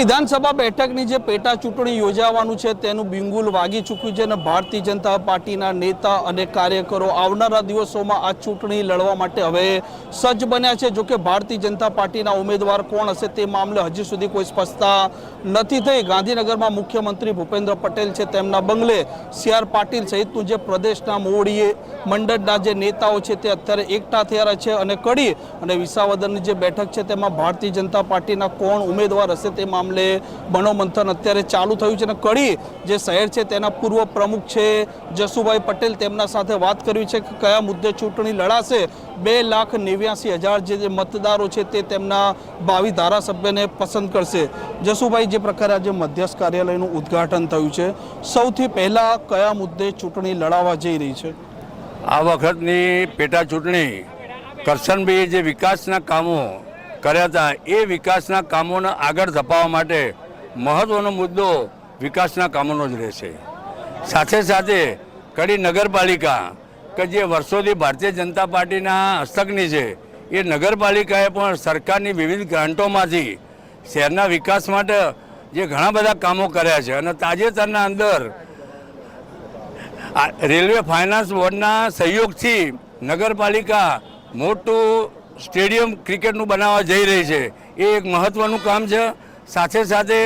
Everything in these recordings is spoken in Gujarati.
વિધાનસભા બેઠકની જે પેટા ચૂંટણી યોજાવાનું છે તેનું બિંગુલ વાગી ચૂક્યું છે અને ભારતીય જનતા પાર્ટીના નેતા અને કાર્યકરો આવનારા દિવસોમાં આ ચૂંટણી લડવા માટે હવે સજ્જ બન્યા છે। જોકે ભારતીય જનતા પાર્ટીના ઉમેદવાર કોણ હશે તે મામલે હજી સુધી કોઈ સ્પષ્ટતા નથી થઈ। ગાંધીનગરમાં મુખ્યમંત્રી ભૂપેન્દ્ર પટેલ છે તેમના બંગલે સી.આર. પાટીલ સહિતનું જે પ્રદેશના મોવડી મંડળના જે નેતાઓ છે તે અત્યારે એકઠા થયા છે અને કડી અને વિસાવદરની જે બેઠક છે તેમાં ભારતીય જનતા પાર્ટીના કોણ ઉમેદવાર હશે તે મામલે મનોમંથન અત્યારે ચાલુ થયું છે અને કડી જે શહેર છે તેના પૂર્વ પ્રમુખ છે જસુભાઈ પટેલ તેમના સાથે વાત કરવી છે કે કયા મુદ્દે ચૂંટણી લડાશે। 2,89,000 જે મતદારો છે તે તેમના ભાવિ ધારાસભ્યને પસંદ કરશે। જસુભાઈ, જે પ્રકારે આજે મધ્યસ્થ કાર્યાલયનું ઉદ્ઘાટન થયું છે, સૌથી પહેલા કયા મુદ્દે ચૂંટણી લડાવવા જઈ રહી છે? આ વખતની પેટા ચૂંટણી કરશનભાઈએ જે વિકાસના કામો કર્યા હતા એ વિકાસના કામોને આગળ ધપાવવા માટે મહત્ત્વનો મુદ્દો વિકાસના કામોનો જ રહેશે। સાથે સાથે કડી નગરપાલિકા કે જે વર્ષોથી ભારતીય જનતા પાર્ટીના હસ્તકની છે એ નગરપાલિકાએ પણ સરકારની વિવિધ ગ્રાન્ટોમાંથી શહેરના વિકાસ માટે જે ઘણા બધા કામો કર્યા છે અને તાજેતરના અંદર રેલવે ફાઇનાન્સ બોર્ડના સહયોગથી નગરપાલિકા મોટું સ્ટેડિયમ ક્રિકેટનું બનાવવા જઈ રહી છે। એ એક મહત્ત્વનું કામ છે। સાથે સાથે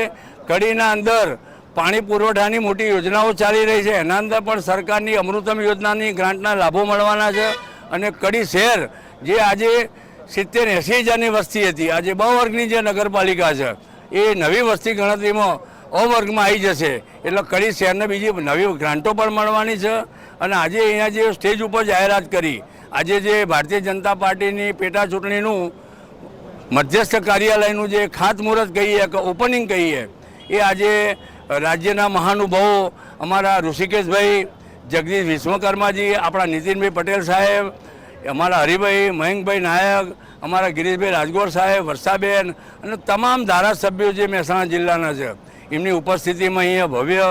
કડીના અંદર પાણી પુરવઠાની મોટી યોજનાઓ ચાલી રહી છે, એના અંદર પણ સરકારની અમૃતમ યોજનાની ગ્રાન્ટના લાભો મળવાના છે અને કડી શહેર જે આજે 70-80 હજારની વસ્તી હતી, આજે બ વર્ગની જે નગરપાલિકા છે એ નવી વસ્તી ગણતરીમાં અ વર્ગમાં આવી જશે। એટલે કડી શહેરને બીજી નવી ગ્રાન્ટો પણ મળવાની છે। અને આજે અહીંયા જે સ્ટેજ ઉપર જાહેરાત કરી, આજે જે ભારતીય જનતા પાર્ટીની પેટા ચૂંટણીનું મધ્યસ્થ કાર્યાલયનું જે ખાતમુહૂર્ત કહીએ કે ઓપનિંગ કહીએ એ આજે રાજ્યના મહાનુભાવો અમારા ઋષિકેશભાઈ, જગદીશ વિશ્વકર્માજી, આપણા નીતિનભાઈ પટેલ સાહેબ, અમારા હરિભાઈ, મયંકભાઈ નાયક, અમારા ગિરીશભાઈ રાજગોર સાહેબ, વર્ષાબેન અને તમામ ધારાસભ્યો જે મહેસાણા જિલ્લાના છે એમની ઉપસ્થિતિમાં અહીંયા ભવ્ય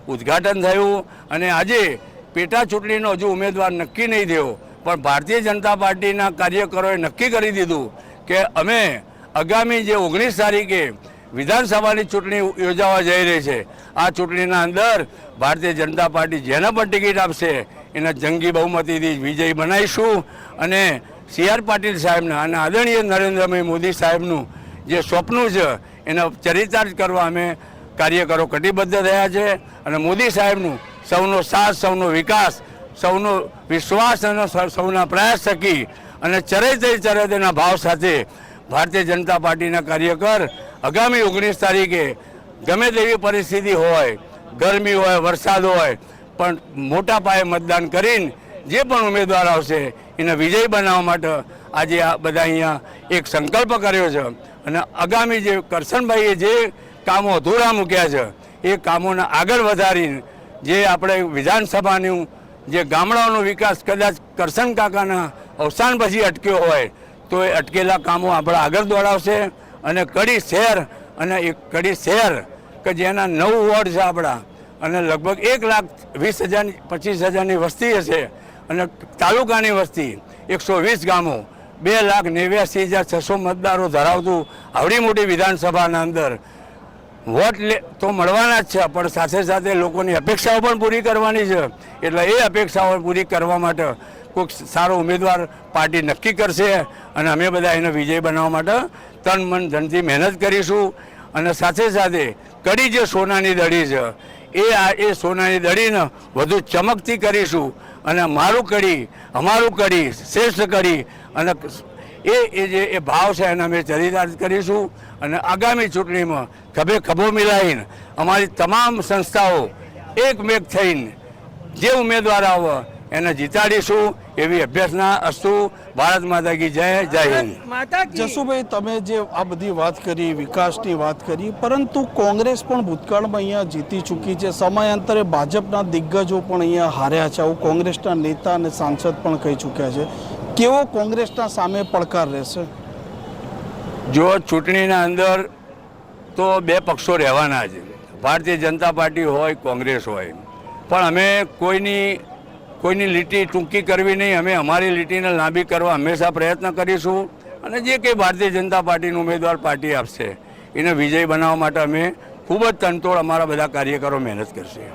ઉદ્ઘાટન થયું। અને આજે પેટા ચૂંટણીનો હજુ ઉમેદવાર નક્કી નહીં થયો, પણ ભારતીય જનતા પાર્ટીના કાર્યકરોએ નક્કી કરી દીધું કે અમે આગામી જે 19 તારીખે વિધાનસભાની ચૂંટણી યોજાવા જઈ રહી છે, આ ચૂંટણીના અંદર ભારતીય જનતા પાર્ટી જેને પણ ટિકિટ આપશે એને જંગી બહુમતીથી વિજયી બનાવીશું। અને સી.આર. પાટીલ સાહેબના અને આદરણીય નરેન્દ્રભાઈ મોદી સાહેબનું જે સ્વપ્નું છે એને ચરિતાર્થ કરવા અમે કાર્યકરો કટિબદ્ધ થયા છે। અને મોદી સાહેબનું સૌનો સાથ, સૌનો વિકાસ, સૌનો વિશ્વાસ અને સૌના પ્રયાસ થકી અને ચરેતેના ભાવ સાથે ભારતીય જનતા પાર્ટીના કાર્યકર આગામી 19 તારીખે ગમે તેવી પરિસ્થિતિ હોય, ગરમી હોય, વરસાદ હોય, પણ મોટા પાયે મતદાન કરીને જે પણ ઉમેદવાર આવશે એને વિજયી બનાવવા માટે આજે આ બધા અહીંયા એક સંકલ્પ કર્યો છે। અને આગામી જે કરશનભાઈએ જે કામો અધૂરા મૂક્યા છે એ કામોને આગળ વધારીને જે આપણે વિધાનસભાનું જે ગામડાઓનો વિકાસ કદાચ કરશન કાકાના અવસાન પછી અટક્યો હોય તો એ અટકેલા કામો આપણે આગળ દોડાવશે। અને કડી શહેર અને એક કડી શહેર કે જેના 9 વોર્ડ છે આપણા અને લગભગ 1,20,000-25,000ની વસ્તી હશે અને તાલુકાની વસ્તી 120 ગામો, 2,89,600 મતદારો ધરાવતું આવડી મોટી વિધાનસભાના અંદર વોટ તો મળવાના જ છે, પણ સાથે સાથે લોકોની અપેક્ષાઓ પણ પૂરી કરવાની છે। એટલે એ અપેક્ષાઓ પૂરી કરવા માટે કોઈક સારો ઉમેદવાર પાર્ટી નક્કી કરશે અને અમે બધા એને વિજય બનાવવા માટે તન મન ધનથી મહેનત કરીશું। અને સાથે સાથે કડી જે સોનાની દડી છે એ સોનાની દડીને વધુ ચમકતી કરીશું અને મારું કડી, અમારું કડી, શ્રેષ્ઠ કડી અને એ ભાવ છે એને અમે ચરિતાર્થ કરીશું। અને આગામી ચૂંટણીમાં ખભે ખભો મિલાવીને અમારી તમામ સંસ્થાઓ એકમેક થઈને જે ઉમેદવાર આવે એને જીતાડીશું એવી અભ્યર્થના અસ્તુ। ભારત માતા કી જય, જય હિન્દ। જસુભાઈ, તમે જે આ બધી વાત કરી, વિકાસની વાત કરી, પરંતુ કોંગ્રેસ પણ ભૂતકાળમાં અહીંયા જીતી ચૂકી છે, સમયાંતરે ભાજપના દિગ્ગજો પણ અહીંયા હાર્યા છે, આવું કોંગ્રેસના નેતા અને સાંસદ પણ કહી ચૂક્યા છે। કેવો કોંગ્રેસના સામે પડકાર રહેશે? જો ચૂંટણીના અંદર તો બે પક્ષો રહેવાના છે, ભારતીય જનતા પાર્ટી હોય, કોંગ્રેસ હોય, પણ અમે કોઈની લીટી ટૂંકી કરવી નહીં, અમે અમારી લીટીને લાંબી કરવા હંમેશા પ્રયત્ન કરીશું। અને જે કંઈ ભારતીય જનતા પાર્ટીનો ઉમેદવાર પાર્ટી આપશે એને વિજય બનાવવા માટે અમે ખૂબ જ તનતોડ અમારા બધા કાર્યકરો મહેનત કરશે.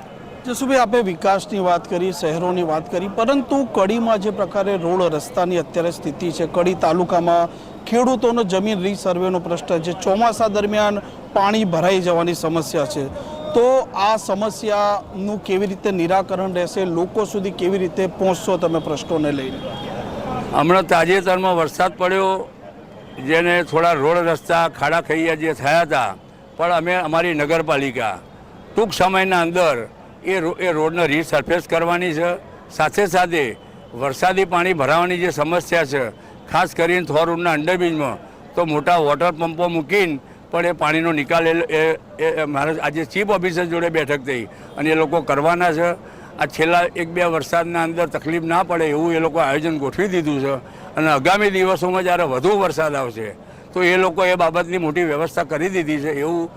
જસુભાઈ, આપણે વિકાસની વાત કરી, શહેરોની વાત કરી, પરંતુ કડીમાં જે પ્રકારે રોડ રસ્તાની અત્યારે સ્થિતિ છે, કડી તાલુકામાં ખેડૂતોનો જમીન રીસર્વેનો પ્રશ્ન છે, ચોમાસા દરમિયાન પાણી ભરાઈ જવાની સમસ્યા છે, તો આ સમસ્યાનું કેવી રીતે નિરાકરણ રહેશે? લોકો સુધી કેવી રીતે પહોંચશો તમે પ્રશ્નોને લઈને? હમણાં તાજેતરમાં વરસાદ પડ્યો, જેને થોડા રોડ રસ્તા ખાડા ખૈયા જે થયા હતા, પણ અમે અમારી નગરપાલિકા ટૂંક સમયના અંદર એ રોડને રીસર્ફેસ કરવાની છે. સાથે સાથે વરસાદી પાણી ભરાવાની જે સમસ્યા છે, ખાસ કરીને થોર રોડના અંડરબ્રિજમાં તો મોટા વોટર પંપો મૂકીને પણ એ પાણીનો નિકાલ મારે આજે ચીફ ઓફિસર જોડે બેઠક થઈ અને એ લોકો કરવાના છે. આ છેલ્લા 1-2 વરસાદના અંદર તકલીફ ના પડે એવું એ લોકો આયોજન ગોઠવી દીધું છે અને આગામી દિવસોમાં જ્યારે વધુ વરસાદ આવશે તો એ લોકો એ બાબતની મોટી વ્યવસ્થા કરી દીધી છે એવું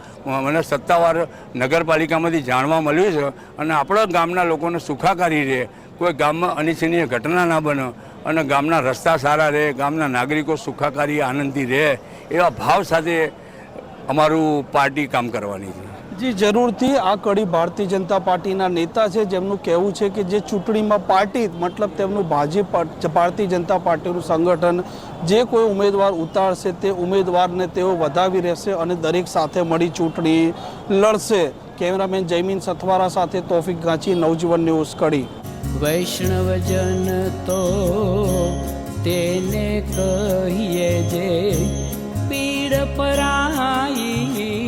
મને સત્તાવાર નગરપાલિકામાંથી જાણવા મળ્યું છે. અને આપણા ગામના લોકોને સુખાકારી રહે, કોઈ ગામમાં અનિચ્છનીય ઘટના ના બને અને ગામના રસ્તા સારા રહે, ગામના નાગરિકો સુખાકારી આનંદથી રહે, એવા ભાવ સાથે અમારું પાર્ટી કામ કરવાની છે. જી જરૂરથી. આ કડી ભારતીય જનતા પાર્ટીના નેતા છે, જેમનું કહેવું છે કે જે ચૂંટણીમાં પાર્ટી મતલબ તેમનું ભારતીય જનતા પાર્ટીનું સંગઠન જે કોઈ ઉમેદવાર ઉતારશે તે ઉમેદવારને તેઓ વધાવી રહેશે અને દરેક સાથે મળી ચૂંટણી લડશે. કેમેરામેન જયમીન સથવારા સાથે તોફિક ગાંચી, નવજીવન ન્યૂઝ, કડી. વૈષ્ણવજન તો તેને કહીએ જે પીડ પરાઈ